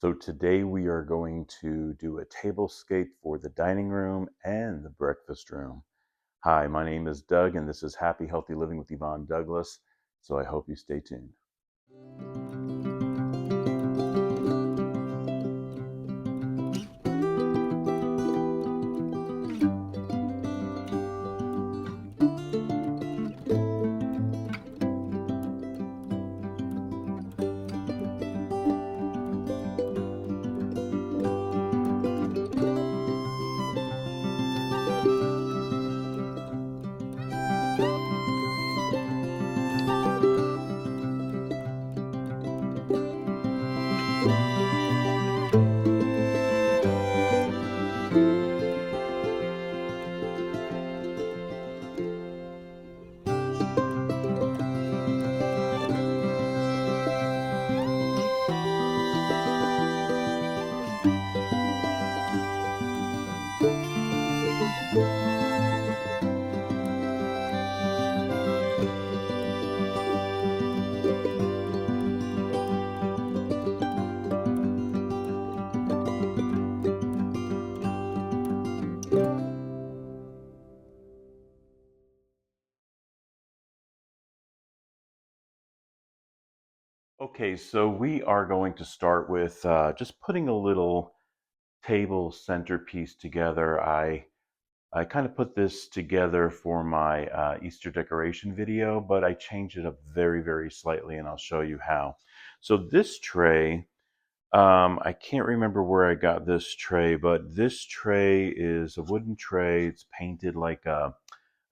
So today we are going to do a tablescape for the dining room and the breakfast room. Hi, my name is Doug and this is Happy Healthy Living with Yvonne Douglas. So I hope you stay tuned. Okay, so we are going to start with just putting a little table centerpiece together. I kind of put this together for my Easter decoration video, but I changed it up very slightly, and I'll show you how. So this tray, I can't remember where I got this tray, but this tray is a wooden tray. It's painted like a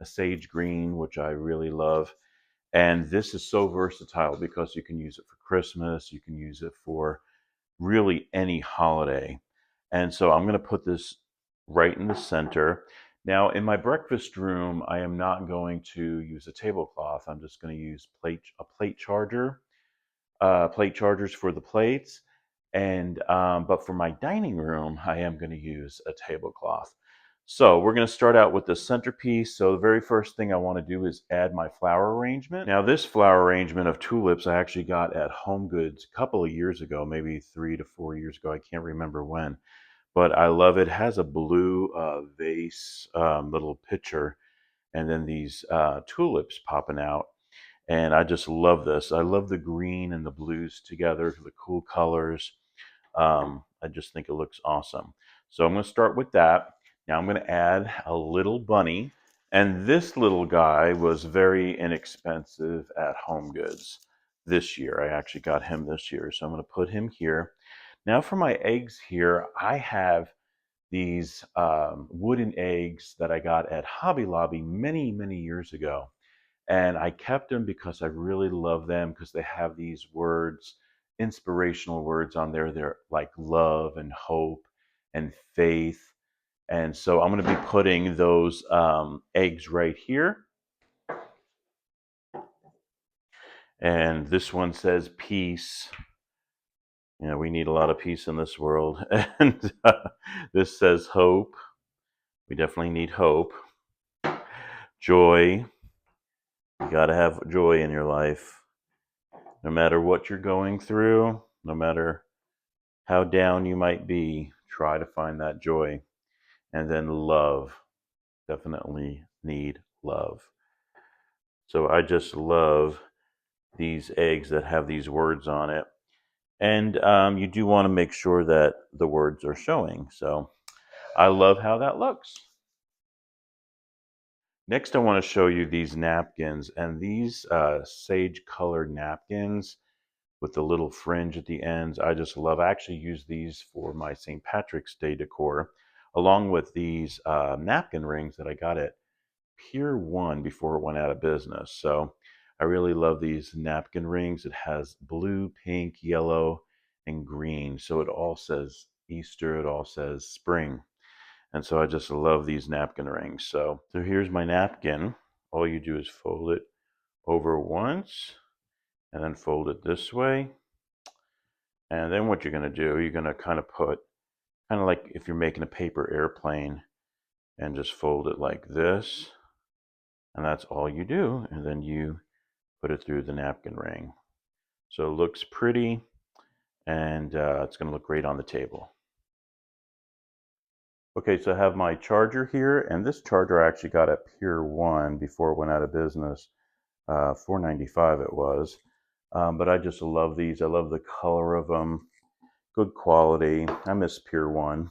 sage green, which I really love. And this is so versatile because you can use it for Christmas, you can use it for really any holiday. And so I'm going to put this right in the center. Now, in my breakfast room, I am not going to use a tablecloth. I'm just going to use a plate charger, plate chargers for the plates. And but for my dining room, I am going to use a tablecloth. So we're going to start out with the centerpiece. So the very first thing I want to do is add my flower arrangement. Now this flower arrangement of tulips I actually got at Home Goods a couple of years ago, maybe 3 to 4 years ago. I can't remember when, but I love it. It has a blue vase, little pitcher, and then these tulips popping out. And I just love this. I love the green and the blues together, the cool colors. I just think it looks awesome. So I'm going to start with that. Now I'm going to add a little bunny. And this little guy was very inexpensive at Home Goods this year. I actually got him this year. So I'm going to put him here. Now for my eggs here, I have these wooden eggs that I got at Hobby Lobby many years ago. And I kept them because I really love them because they have these words, inspirational words on there. They're like love and hope and faith. And so I'm going to be putting those eggs right here. And this one says peace. You know, we need a lot of peace in this world. And this says hope. We definitely need hope. Joy. You got to have joy in your life. No matter what you're going through, no matter how down you might be, try to find that joy. And then love. Definitely need love. So I just love these eggs that have these words on it. And you do want to make sure that the words are showing. So I love how that looks. Next, I want to show you these napkins. And these sage colored napkins with the little fringe at the ends. I just love. I actually use these for my St. Patrick's Day decor, along with these napkin rings that I got at Pier 1 before it went out of business. So I really love these napkin rings. It has blue, pink, yellow, and green. So it all says Easter, it all says spring. And so I just love these napkin rings. So here's my napkin. All you do is fold it over once and then fold it this way. And then what you're going to do, you're going to kind of put, kind of like if you're making a paper airplane, and just fold it like this. And that's all you do. And then you put it through the napkin ring. So it looks pretty. and it's going to look great on the table. Okay, so I have my charger here, and this charger I actually got at Pier 1 before it went out of business. $4.95 it was. But I just love these. I love the color of them. Good quality. I miss Pier 1.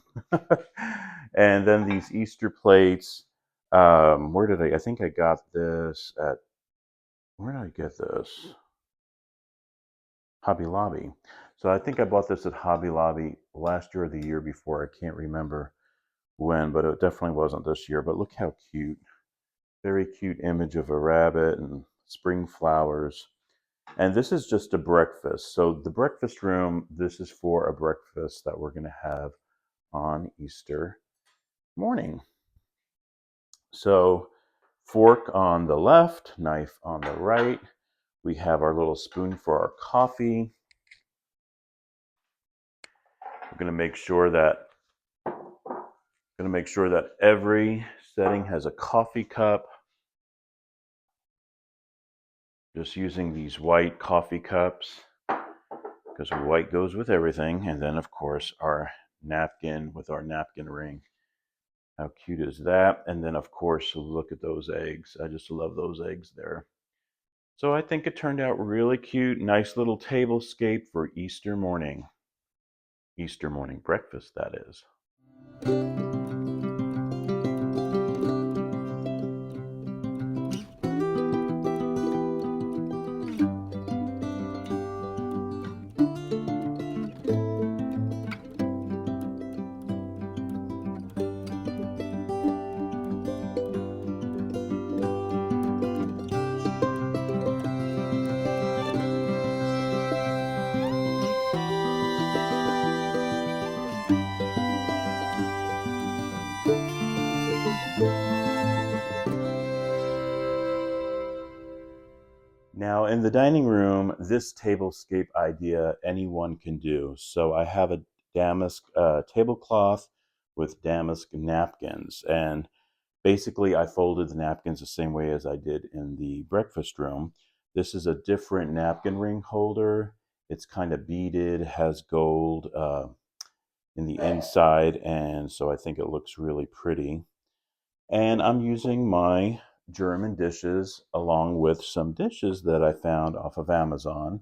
And then these Easter plates. Where did I think I got this at, where did I get this? Hobby Lobby. So I think I bought this at Hobby Lobby last year or the year before. I can't remember when, but it definitely wasn't this year. But look how cute. Very cute image of a rabbit and spring flowers. And this is just a breakfast. So the breakfast room, this is for a breakfast that we're going to have on Easter morning. So fork on the left, knife on the right. We have our little spoon for our coffee. We're going to make sure that every setting has a coffee cup. Just using these white coffee cups because white goes with everything. And then of course our napkin with our napkin ring. How cute is that? And then of course, look at those eggs. I just love those eggs there. So I think it turned out really cute. Nice little tablescape for Easter morning. Easter morning breakfast, that is. Now in the dining room, this tablescape idea anyone can do. So I have a damask tablecloth with damask napkins, and basically I folded the napkins the same way as I did in the breakfast room. This is a different napkin ring holder. It's kind of beaded, has gold in the inside, and so I think it looks really pretty. And I'm using my German dishes along with some dishes that I found off of Amazon.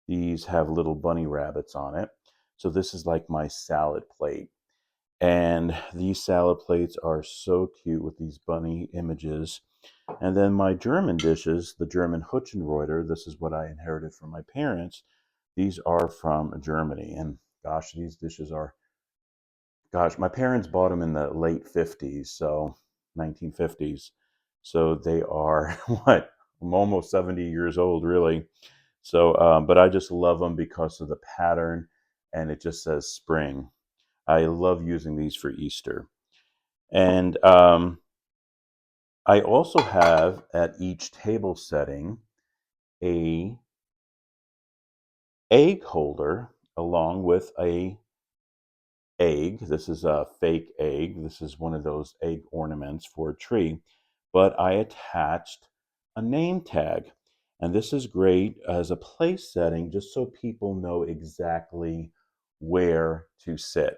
These have little bunny rabbits on it. So this is like my salad plate. And these salad plates are so cute with these bunny images. And then my German dishes, the German Hutchenreuter, this is what I inherited from my parents. These are from Germany. And gosh, these dishes are, gosh, my parents bought them in the late 50s, so 1950s. So they are what? I'm almost 70 years old, really. So, but I just love them because of the pattern, and it just says spring. I love using these for Easter. And I also have at each table setting a egg holder along with a egg. This is a fake egg. This is one of those egg ornaments for a tree. But I attached a name tag. And this is great as a place setting just so people know exactly where to sit.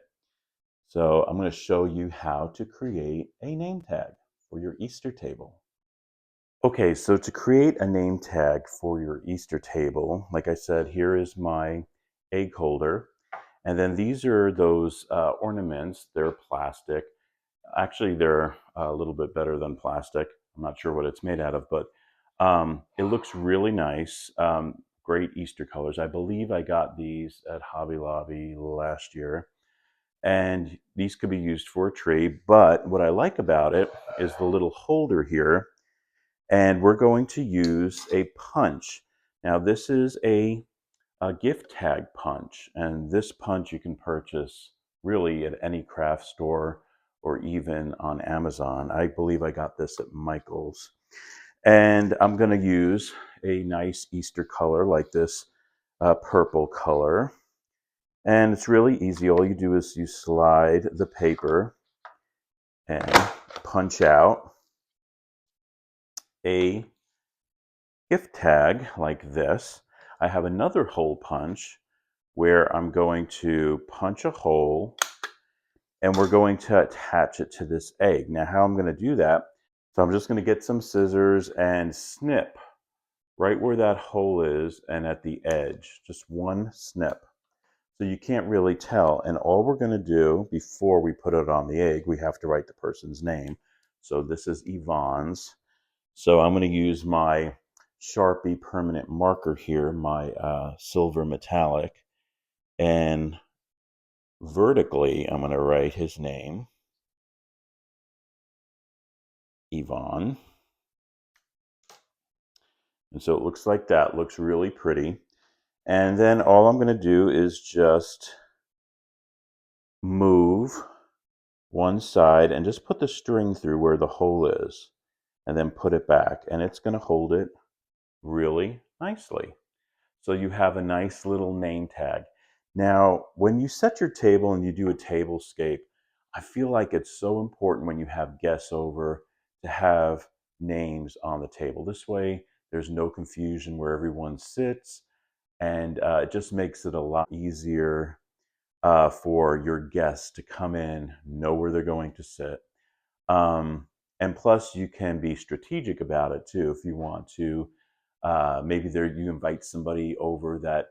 So I'm going to show you how to create a name tag for your Easter table. Okay, so to create a name tag for your Easter table, like I said, here is my egg holder. And then these are those ornaments. They're plastic. Actually, they're a little bit better than plastic. I'm not sure what it's made out of, but it looks really nice. Great Easter colors. I believe I got these at Hobby Lobby last year. And these could be used for a tree. But what I like about it is the little holder here. And we're going to use a punch. Now, this is a gift tag punch, and this punch you can purchase really at any craft store or even on Amazon. I believe I got this at Michael's. And I'm going to use a nice Easter color like this purple color. And it's really easy. All you do is you slide the paper and punch out a gift tag like this. I have another hole punch where I'm going to punch a hole and we're going to attach it to this egg. Now, how I'm going to do that, so I'm just going to get some scissors and snip right where that hole is and at the edge, just one snip. So you can't really tell. And all we're going to do before we put it on the egg, we have to write the person's name. So this is Yvonne's. So I'm going to use my Sharpie permanent marker here, my silver metallic, and vertically I'm going to write his name, Yvonne. And so it looks like that. Looks really pretty. And then all I'm going to do is just move one side and just put the string through where the hole is and then put it back, and it's going to hold it really nicely. So you have a nice little name tag. Now, when you set your table and you do a tablescape, I feel like it's so important when you have guests over to have names on the table. This way, there's no confusion where everyone sits, and it just makes it a lot easier for your guests to come in, know where they're going to sit. And plus, you can be strategic about it too if you want to. Maybe you invite somebody over that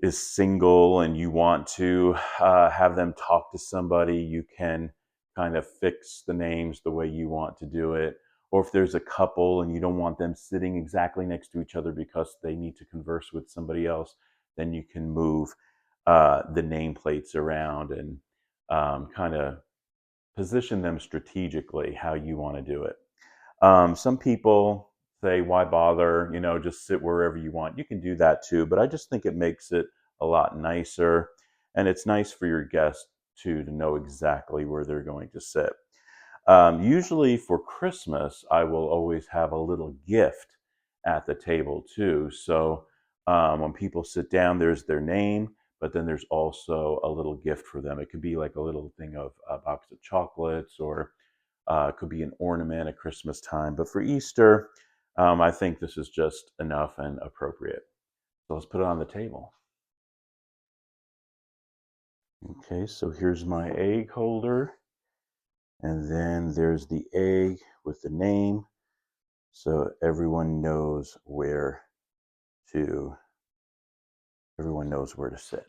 is single and you want to have them talk to somebody, you can kind of fix the names the way you want to do it. Or if there's a couple and you don't want them sitting exactly next to each other because they need to converse with somebody else, then you can move the nameplates around and kind of position them strategically how you want to do it. Some people say, why bother? You know, just sit wherever you want. You can do that too, but I just think it makes it a lot nicer. And it's nice for your guests too to know exactly where they're going to sit. Usually for Christmas, I will always have a little gift at the table too. So when people sit down, there's their name, but then there's also a little gift for them. It could be like a little thing of a box of chocolates, or it could be an ornament at Christmas time. But for Easter, I think this is just enough and appropriate. So let's put it on the table. Okay, so here's my egg holder. And then there's the egg with the name. So to, everyone knows where to sit.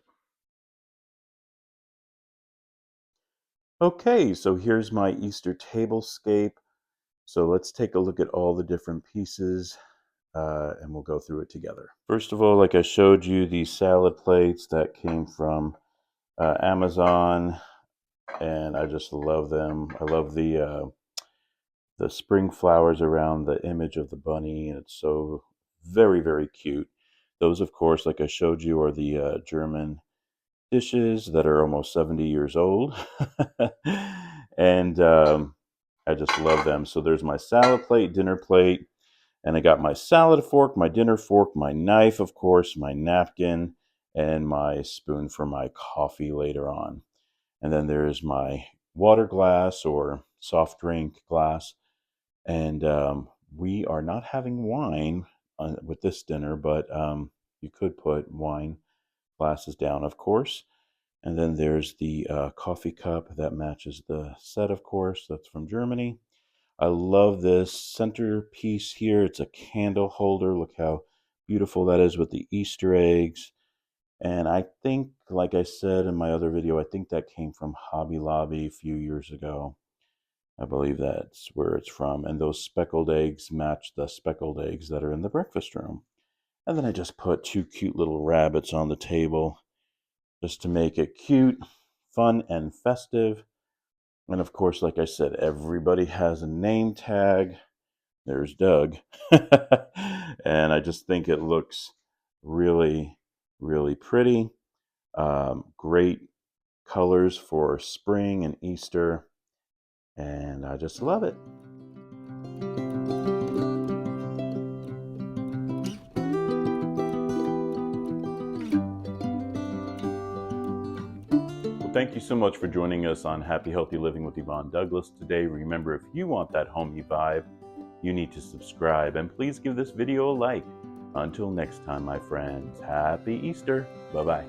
Okay, so here's my Easter tablescape. So let's take a look at all the different pieces and we'll go through it together. First of all, like I showed you, these salad plates that came from Amazon, and I just love them. I love the spring flowers around the image of the bunny, and it's so very, very cute. Those, of course, like I showed you, are the German dishes that are almost 70 years old. And I just love them. So there's my salad plate, dinner plate, and I got my salad fork, my dinner fork, my knife, of course, my napkin, and my spoon for my coffee later on. And then there's my water glass or soft drink glass. And we are not having wine with this dinner, but you could put wine glasses down, of course. And then there's the coffee cup that matches the set, of course. That's from Germany. I love this centerpiece here. It's a candle holder. Look how beautiful that is with the Easter eggs. And I think, like I said in my other video, I think that came from Hobby Lobby a few years ago. I believe that's where it's from. And those speckled eggs match the speckled eggs that are in the breakfast room. And then I just put two cute little rabbits on the table just to make it cute, fun, and festive. And of course, like I said, everybody has a name tag. There's Doug. And I just think it looks really, really pretty. Great colors for spring and Easter. And I just love it. Thank you so much for joining us on Happy Healthy Living with Yvonne Douglas today. Remember, if you want that homey vibe, you need to subscribe, and please give this video a like. Until next time, my friends, happy Easter. Bye-bye.